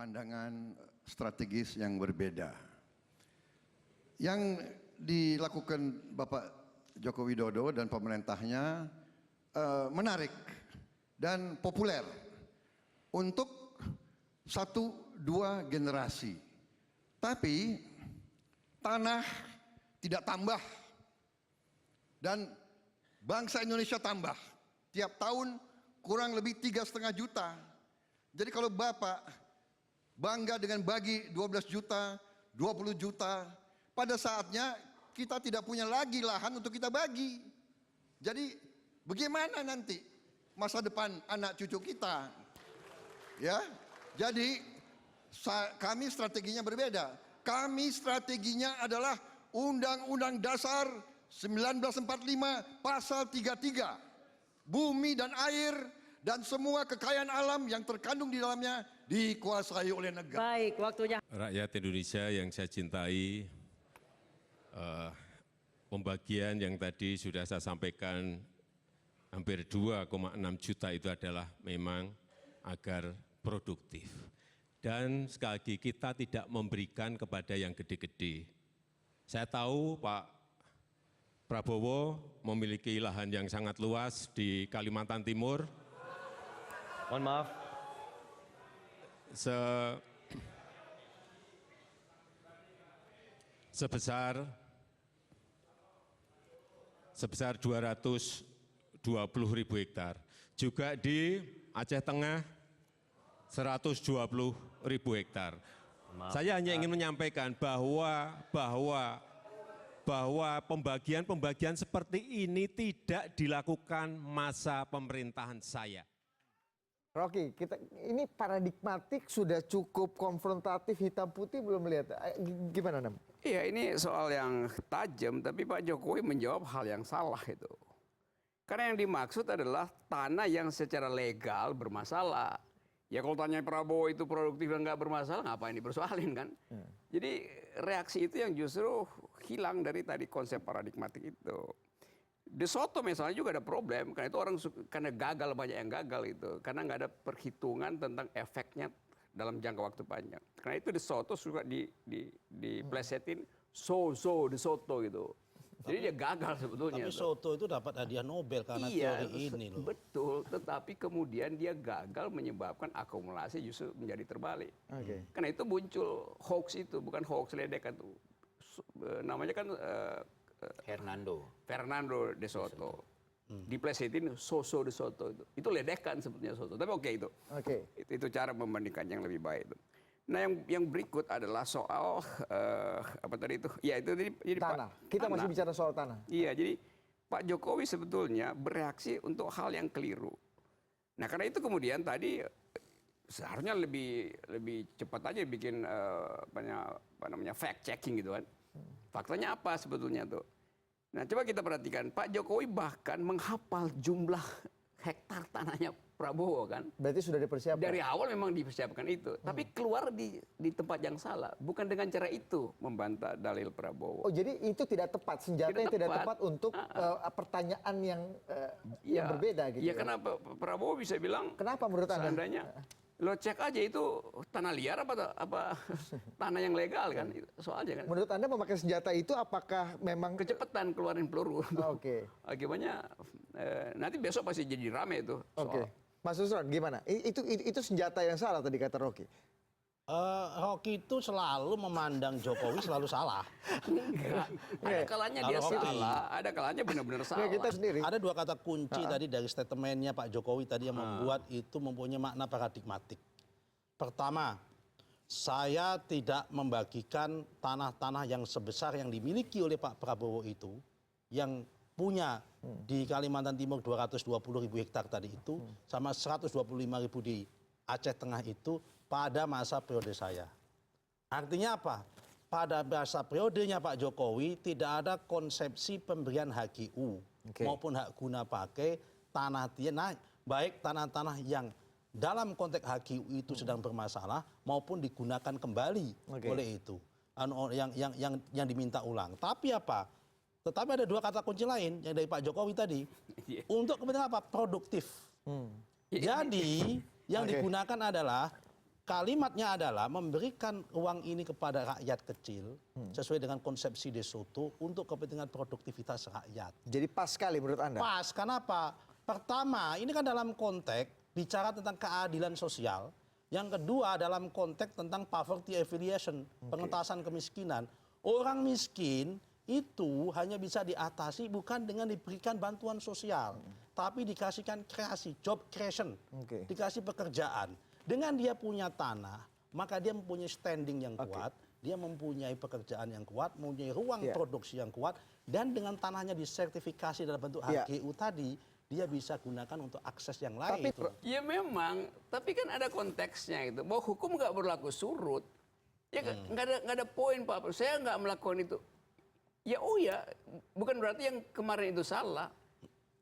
pandangan strategis yang berbeda. Yang dilakukan Bapak Joko Widodo dan pemerintahnya menarik dan populer untuk 1-2 generasi. Tapi tanah tidak tambah dan bangsa Indonesia tambah. Tiap tahun kurang lebih 3,5 juta. Jadi kalau Bapak bangga dengan bagi 12 juta, 20 juta, pada saatnya kita tidak punya lagi lahan untuk kita bagi. Jadi bagaimana nanti masa depan anak cucu kita? Ya, jadi kami strateginya berbeda. Kami strateginya adalah Undang-Undang Dasar 1945 Pasal 33. Bumi dan air dan semua kekayaan alam yang terkandung di dalamnya dikuasai oleh negara. Baik, waktunya. Rakyat Indonesia yang saya cintai, pembagian yang tadi sudah saya sampaikan hampir 2,6 juta itu adalah memang agar produktif. Dan sekali lagi kita tidak memberikan kepada yang gede-gede. Saya tahu Pak Prabowo memiliki lahan yang sangat luas di Kalimantan Timur. Mohon maaf. Sebesar 220.000 hektar. Juga di Aceh Tengah 120.000 hektar. Saya hanya ingin menyampaikan bahwa pembagian seperti ini tidak dilakukan masa pemerintahan saya. Rocky, ini paradigmatik, sudah cukup konfrontatif, hitam putih belum lihat. Gimana, Nam? Iya, ini soal yang tajam, tapi Pak Jokowi menjawab hal yang salah itu. Karena yang dimaksud adalah tanah yang secara legal bermasalah. Ya kalau tanya Prabowo itu produktif dan nggak bermasalah, ngapain dipersoalin kan? Jadi reaksi itu yang justru hilang dari tadi konsep paradigmatik itu. De Soto misalnya juga ada problem, karena itu orang karena gagal, banyak yang gagal itu. Karena nggak ada perhitungan tentang efeknya dalam jangka waktu panjang. Karena itu De Soto suka diplesetin De Soto gitu. Jadi dia gagal sebetulnya. Tapi Soto itu dapat hadiah Nobel karena teori ini loh. Betul, tetapi kemudian dia gagal menyebabkan akumulasi justru menjadi terbalik. Karena itu muncul hoax itu, bukan hoax ledekan itu. Namanya kan Fernando De Soto. Diplesetin De Soto itu. Itu ledekan sebetulnya Soto. Tapi oke itu. Itu cara membandingkan yang lebih baik itu. Nah yang berikut adalah soal apa tadi itu? Ya itu jadi tanah. Kita masih bicara soal tanah. Iya, jadi Pak Jokowi sebetulnya bereaksi untuk hal yang keliru. Nah karena itu kemudian tadi seharusnya lebih cepat aja bikin apa namanya fact checking gitu kan. Faktanya apa sebetulnya tuh? Nah coba kita perhatikan, Pak Jokowi bahkan menghafal jumlah hektar tanahnya Prabowo kan. Berarti sudah dipersiapkan. Dari awal memang dipersiapkan itu, tapi keluar di tempat yang salah. Bukan dengan cara itu membantah dalil Prabowo. Oh jadi itu tidak tepat, senjata yang tidak tepat untuk pertanyaan yang berbeda gitu. Iya kenapa Prabowo bisa bilang? Kenapa menurut Anda? Seandainya lo cek aja itu tanah liar apa tanah yang legal kan soalnya kan. Menurut Anda memakai senjata itu apakah memang kecepatan keluarin peluru? Oke. Akibatnya nanti besok pasti jadi rame itu. Oke. Mas Nusron gimana? Itu senjata yang salah tadi kata Rocky. Rocky itu selalu memandang Jokowi selalu salah. Enggak. Ada kalanya dia salah, ada kalanya benar-benar salah. Kita sendiri. Ada dua kata kunci tadi dari statementnya Pak Jokowi tadi yang membuat itu mempunyai makna paradigmatik. Pertama, saya tidak membagikan tanah-tanah yang sebesar yang dimiliki oleh Pak Prabowo itu, yang punya di Kalimantan Timur 220.000 hektar tadi itu, sama 125.000 di Aceh Tengah itu pada masa periode saya. Artinya apa? Pada masa periodenya Pak Jokowi tidak ada konsepsi pemberian HGU maupun hak guna pakai tanah dia, baik tanah-tanah yang dalam konteks HGU itu sedang bermasalah maupun digunakan kembali oleh itu yang diminta ulang. Tapi apa? Tetapi ada dua kata kunci lain yang dari Pak Jokowi tadi untuk kepentingan apa? Produktif. Jadi yang digunakan adalah Kalimatnya adalah memberikan uang ini kepada rakyat kecil sesuai dengan konsepsi De Soto untuk kepentingan produktivitas rakyat. Jadi pas sekali menurut Anda? Pas, kenapa? Pertama, ini kan dalam konteks bicara tentang keadilan sosial. Yang kedua dalam konteks tentang poverty alleviation, pengentasan kemiskinan. Orang miskin itu hanya bisa diatasi bukan dengan diberikan bantuan sosial, tapi dikasihkan kreasi, job creation, dikasih pekerjaan. Dengan dia punya tanah, maka dia mempunyai standing yang kuat, dia mempunyai pekerjaan yang kuat, mempunyai ruang produksi yang kuat, dan dengan tanahnya disertifikasi dalam bentuk HGU tadi, dia bisa gunakan untuk akses yang lain. Ya memang, tapi kan ada konteksnya itu, bahwa hukum nggak berlaku surut. Ya nggak ada poin Pak, saya nggak melakukan itu. Ya oh ya, bukan berarti yang kemarin itu salah.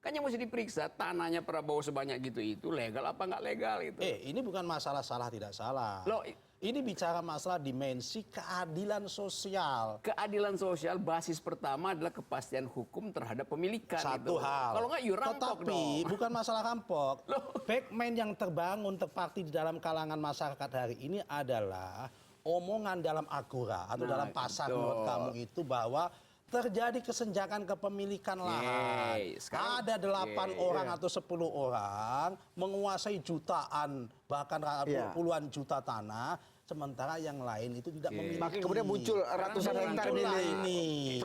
Kan yang mesti diperiksa tanahnya Prabowo sebanyak itu legal apa nggak legal itu. Ini bukan masalah salah tidak salah. Loh, ini bicara masalah dimensi keadilan sosial. keadilan sosial basis pertama adalah kepastian hukum terhadap pemilikan. Satu itu. hal. Kalau nggak you rampok Tetapi dong. bukan masalah rampok. Backman yang terbangun terparti di dalam kalangan masyarakat hari ini adalah omongan dalam agora atau dalam pasar menurut kamu itu bahwa terjadi kesenjangan kepemilikan lahan. Ada 8 orang atau 10 orang menguasai jutaan bahkan puluhan juta tanah, sementara yang lain itu tidak memiliki. Maka kemudian muncul ratusan hektar ini.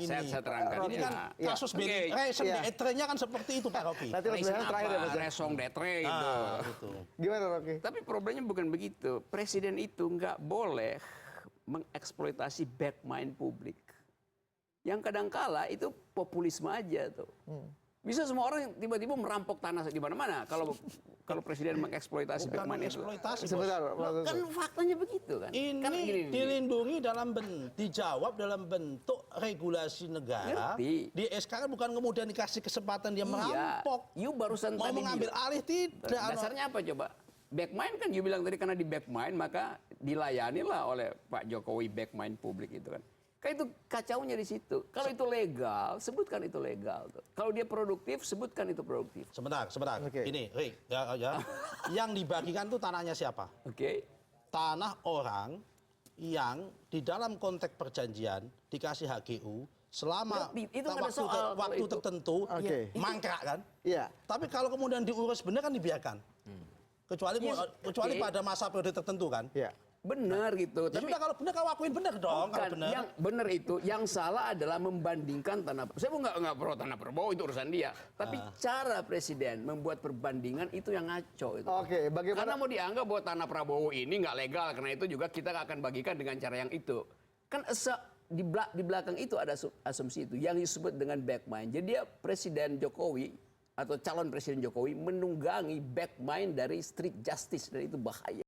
Saya terangkan. Ini kan kasus Etre-nya kan seperti itu Pak Rocky. Nanti lebih terakhir ya Mas. Resong detre itu. Gitu. Gimana Rocky? Tapi problemnya bukan begitu. Presiden itu nggak boleh mengeksploitasi backmind publik. Yang kadangkala itu populisme aja tuh. Bisa semua orang tiba-tiba merampok tanah di mana-mana kalau presiden mengeksploitasi backmind itu. Eksploitasi. Sebentar, Kan faktanya begitu kan. Ini Kan gini. dilindungi dijawab dalam bentuk regulasi negara. Ngerti. Di SK kan bukan kemudian dikasih kesempatan dia merampok. You barusan Mau tadi mengambil bilang. alih tidak. Dasarnya apa coba? Backmind kan you bilang tadi karena di backmind maka dilayanilah oleh Pak Jokowi backmind publik itu kan. Kan itu kacaunya di situ. Kalau itu legal, sebutkan itu legal. Tuh. Kalau dia produktif, sebutkan itu produktif. Sebentar. Oke. Ini, Rick, ya. Yang dibagikan tuh tanahnya siapa? Oke. Tanah orang yang di dalam konteks perjanjian dikasih HGU selama Itu nggak ada soal kalau waktu itu. tertentu mangkrak kan? Iya. Tapi kalau kemudian diurus benar kan dibiarkan. Kecuali pada masa periode tertentu kan? Iya. Benar gitu. Ya sudah kalau benar kau akuin benar dong. Bukan, Kalau benar. yang benar itu, yang salah adalah membandingkan tanah. Saya nggak pro tanah Prabowo itu urusan dia. Tapi cara presiden membuat perbandingan itu yang ngaco itu. Oke, bagaimana? Karena mau dianggap bahwa tanah Prabowo ini nggak legal, karena itu juga kita akan bagikan dengan cara yang itu. Kan di belakang itu ada asumsi itu yang disebut dengan backmind. Jadi dia Presiden Jokowi atau calon Presiden Jokowi menunggangi backmind dari street justice dan itu bahaya.